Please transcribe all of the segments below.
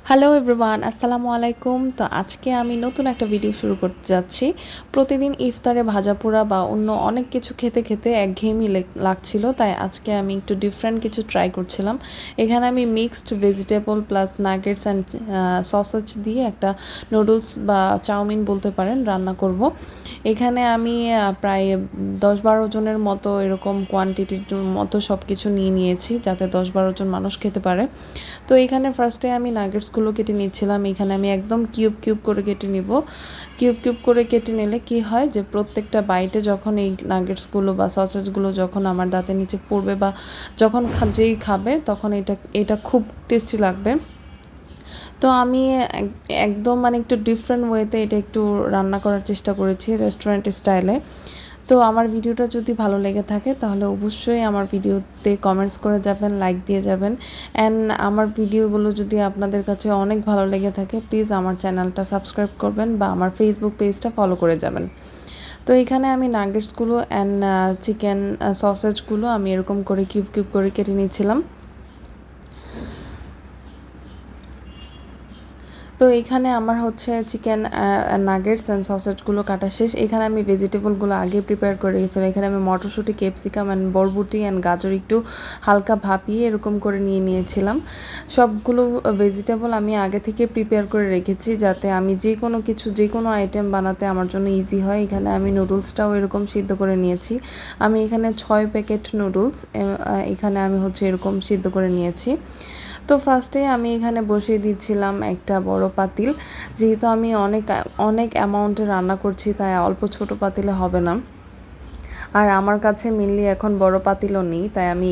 Hello everyone, আসসালামু আলাইকুম। তো আজকে আমি নতুন একটা ভিডিও শুরু করতে যাচ্ছি। প্রতিদিন ইফতারে ভাজাপোড়া বা অন্য অনেক কিছু খেতে খেতে একঘেয়েমি লাগছিল, তাই আজকে আমি একটু ডিফারেন্ট কিছু ট্রাই করছিলাম। এখানে আমি mixed vegetable plus nuggets and sausage দিয়ে একটা নুডলস বা চাউমিন বলতে পারেন রান্না করব। এখানে আমি প্রায় ১০-১২ জনের মতো এরকম কোয়ান্টিটির মতো সব কিছু নিয়ে নিয়েছি, যাতে ১০-১২ জন মানুষ খেতে পারে। তো এখানে ফার্স্টে আমি নাগেটসগুলো কেটে নিচ্ছিলাম। এখানে আমি একদম কিউব কিউব করে কেটে নিব। কিউব কিউব করে কেটে নিলে কি হয় যে প্রত্যেকটা বাইটে যখন এই নাগেটসগুলো বা সসেজগুলো যখন আমার দাঁতের নিচে পড়বে বা যখন যেই খাবে তখন এটা খুব টেস্টি লাগবে। তো আমি একদম মানে একটু ডিফারেন্ট ওয়েতে এটা একটু রান্না করার চেষ্টা করেছি রেস্টুরেন্ট স্টাইলে। তো আমার ভিডিওটা যদি ভালো লেগে থাকে তাহলে অবশ্যই আমার ভিডিওতে কমেন্টস করে যাবেন, লাইক দিয়ে যাবেন। অ্যান্ড আমার ভিডিওগুলো যদি আপনাদের কাছে অনেক ভালো লেগে থাকে প্লিজ আমার চ্যানেলটা সাবস্ক্রাইব করবেন বা আমার ফেসবুক পেজটা ফলো করে যাবেন। তো এখানে আমি নাগেটসগুলো অ্যান্ড চিকেন সসেজগুলো আমি এরকম করে কিউব কিউব করে কেটে নিয়েছিলাম। তো এইখানে আমার হচ্ছে চিকেন নাগেটস অ্যান্ড সসেজগুলো কাটা শেষ। এখানে আমি ভেজিটেবলগুলো আগে প্রিপেয়ার করে রেখেছিলাম। এখানে আমি মটরশুঁটি, ক্যাপসিকাম অ্যান্ড বরবটি অ্যান্ড গাজর একটু হালকা ভাপিয়ে এরকম করে নিয়ে নিয়েছিলাম। সবগুলো ভেজিটেবল আমি আগে থেকে প্রিপেয়ার করে রেখেছি, যাতে আমি যে কোনো আইটেম বানাতে আমার জন্য ইজি হয়। এখানে আমি নুডলসটাও এরকম সিদ্ধ করে নিয়েছি। আমি এখানে ৬ প্যাকেট নুডলস এখানে আমি হচ্ছে এরকম সিদ্ধ করে নিয়েছি। তো ফার্স্টে আমি এখানে বসিয়ে দিচ্ছিলাম একটা বড় পাতিল। যেহেতু আমি অনেক অনেক অ্যামাউন্টে রান্না করছি, তাই অল্প ছোট পাতিলে হবে না। আর আমার কাছে মেনলি এখন বড় পাতিলও নেই, তাই আমি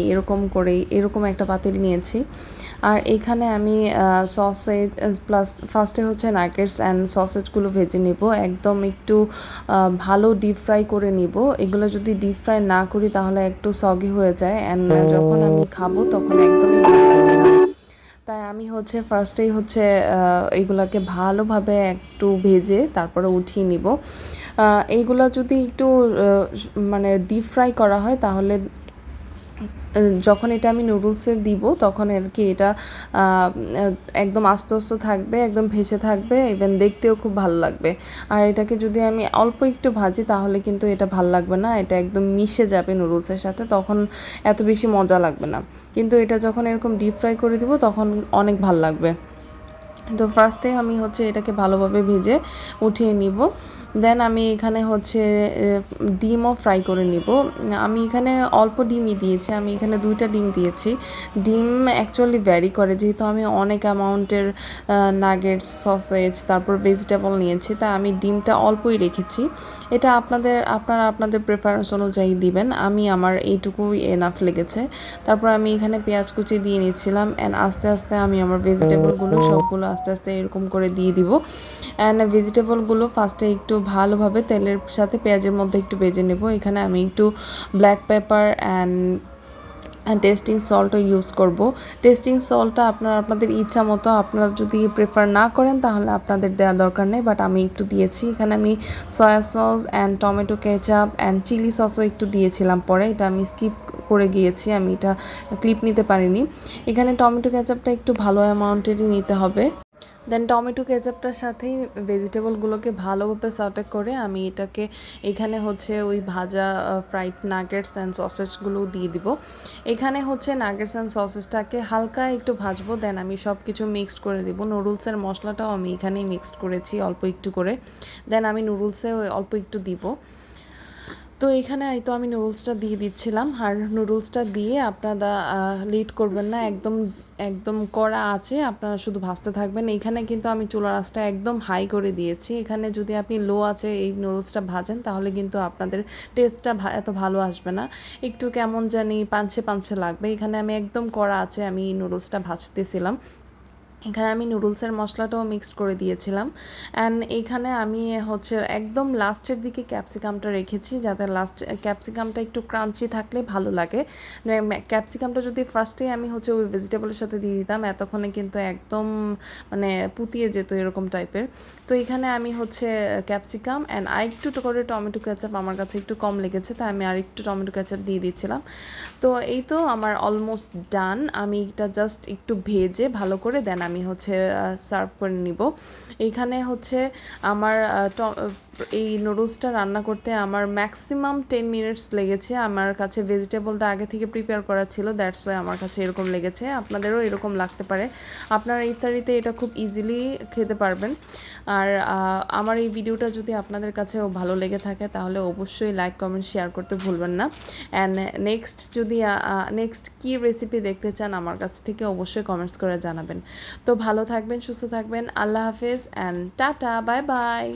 এরকম একটা পাতিল নিয়েছি। আর এখানে আমি সসেজ প্লাস ফার্স্টে হচ্ছে নাগেটস অ্যান্ড সসেজগুলো ভেজে নিব। একদম একটু ভালো ডিপ ফ্রাই করে নিব। এগুলো যদি ডিপ ফ্রাই না করি তাহলে একটু সগি হয়ে যায় অ্যান্ড যখন আমি খাবো তখন একদমই ভালো লাগবে না। তাই আমি হচ্ছে ফার্স্টেই হচ্ছে এইগুলাকে ভালোভাবে একটু ভেজে তারপরে উঠিয়ে নিব। এইগুলা যদি একটু মানে ডিপ ফ্রাই করা হয় তাহলে যখন এটা আমি নুডলসে দিব তখন আর কি এটা একদম আস্তে আস্তে থাকবে, একদম ভেসে থাকবে, ইভেন দেখতেও খুব ভালো লাগবে। আর এটাকে যদি আমি অল্প একটু ভাজি তাহলে কিন্তু এটা ভাল লাগবে না, এটা একদম মিশে যাবে নুডলসের সাথে, তখন এত বেশি মজা লাগবে না। কিন্তু এটা যখন এরকম ডিপ ফ্রাই করে দিব তখন অনেক ভাল লাগবে। তো ফার্স্টে আমি হচ্ছে এটাকে ভালোভাবে ভেজে উঠিয়ে নিব। দেন আমি এখানে হচ্ছে ডিমও ফ্রাই করে নিব। আমি এখানে অল্প ডিমই দিয়েছি, আমি এখানে 2টা ডিম দিয়েছি। ডিম অ্যাকচুয়ালি ভ্যারি করে, যেহেতু আমি অনেক অ্যামাউন্টের নাগেটস, সসেজ তারপর ভেজিটেবল নিয়েছি, তাই আমি ডিমটা অল্পই রেখেছি। এটা আপনাদের প্রেফারেন্স অনুযায়ী দিবেন। আমার এইটুকুই এনাফ লেগেছে। তারপর আমি এখানে পেঁয়াজ কুচি দিয়ে নিচ্ছিলাম অ্যান্ড আস্তে আস্তে আমি আমার ভেজিটেবলগুলো সবগুলো আস্তে আস্তে এরকম করে দিয়ে দিব। অ্যান্ড ভেজিটেবলগুলো ফার্স্টে একটু ভালোভাবে তেলের সাথে পেঁয়াজের মধ্যে একটু ভেজে নেব। এখানে আমি একটু ব্ল্যাক পেপার অ্যান্ড টেস্টিং সল্টও ইউজ করব। টেস্টিং সল্টটা আপনাদের ইচ্ছা মতো, আপনারা যদি প্রেফার না করেন তাহলে আপনাদের দেওয়ার দরকার নেই, বাট আমি একটু দিয়েছি। এখানে আমি soya sauce and tomato ketchup and chilli সসও একটু দিয়েছিলাম পরে, এটা আমি স্কিপ করে গিয়েছি, আমি এটা ক্লিপ নিতে পারিনি। এখানে টমেটো কেচাপটা একটু ভালো অ্যামাউন্টেরই নিতে হবে। দেন টমেটো কেচাপটার সাথেই ভেজিটেবলগুলোকে ভালোভাবে সটে করে আমি এটাকে এখানে হচ্ছে ওই ভাজা ফ্রাইড নাগেটস অ্যান্ড সসেজগুলোও দিয়ে দিব। এখানে হচ্ছে নাগেটস অ্যান্ড সসেজটাকে হালকা একটু ভাজবো, দেন আমি সব কিছু মিক্সড করে দিব। নুডলসের মশলাটাও আমি এখানেই মিক্সড করেছি অল্প একটু করে, দেন আমি নুডলসে অল্প একটু দিব। তো এখানে তো আমি নুডলসটা দিয়ে দিচ্ছিলাম, আর নুডলসটা দিয়ে আপনারা লেট করবেন না, একদম একদম কড়া আছে, আপনারা শুধু ভাজতে থাকবেন। এখানে কিন্তু আমি চুলার আঁচটা একদম হাই করে দিয়েছি। এখানে যদি আপনি লো আছে এই নুডলসটা ভাজেন তাহলে কিন্তু আপনাদের টেস্টটা এত ভালো আসবে না, একটু কেমন জানি পাঞ্ছে পাঞ্ছে লাগবে। এখানে আমি একদম কড়া আছে আমি নুডলসটা ভাজতেছিলাম। এখানে আমি নুডলসের মশলাটাও মিক্সড করে দিয়েছিলাম। অ্যান্ড এইখানে আমি হচ্ছে একদম লাস্টের দিকে ক্যাপসিকামটা রেখেছি, যাতে ক্যাপসিকামটা একটু ক্রাঞ্চি থাকলে ভালো লাগে। ক্যাপসিকামটা যদি ফার্স্টেই আমি হচ্ছে ওই ভেজিটেবলের সাথে দিয়ে দিতাম এতক্ষণে কিন্তু একদম মানে পুতিয়ে যেত এরকম টাইপের। তো এখানে আমি হচ্ছে ক্যাপসিকাম অ্যান্ড আরেকটু করে টমেটো কেচাপ আমার কাছে একটু কম লেগেছে, তাই আমি আরেকটু টমেটো কেচাপ দিয়ে দিচ্ছিলাম। তো এই তো আমার অলমোস্ট ডান। আমি এটা জাস্ট একটু ভেজে ভালো করে দেন আমি আমি হচ্ছে সার্ভ করে নিব। এইখানে হচ্ছে আমার এই নুডলসটা রান্না করতে আমার ম্যাক্সিমাম 10 মিনিটস লেগেছে। আমার কাছে ভেজিটেবলটা আগে থেকে প্রিপেয়ার করা ছিল, দ্যাটস ওয়াই আমার কাছে এরকম লেগেছে। আপনাদেরও এরকম লাগতে পারে। আপনারা ইফতারিতে এটা খুব ইজিলি খেতে পারবেন। আর আমার এই ভিডিওটা যদি আপনাদের কাছেও ভালো লেগে থাকে তাহলে অবশ্যই লাইক, কমেন্ট, শেয়ার করতে ভুলবেন না। অ্যান্ড নেক্সট যদি নেক্সট কী রেসিপি দেখতে চান আমার কাছ থেকে অবশ্যই কমেন্টস করে জানাবেন। তো ভালো থাকবেন, সুস্থ থাকবেন। আল্লাহ হাফেজ অ্যান্ড টাটা, বাই বাই।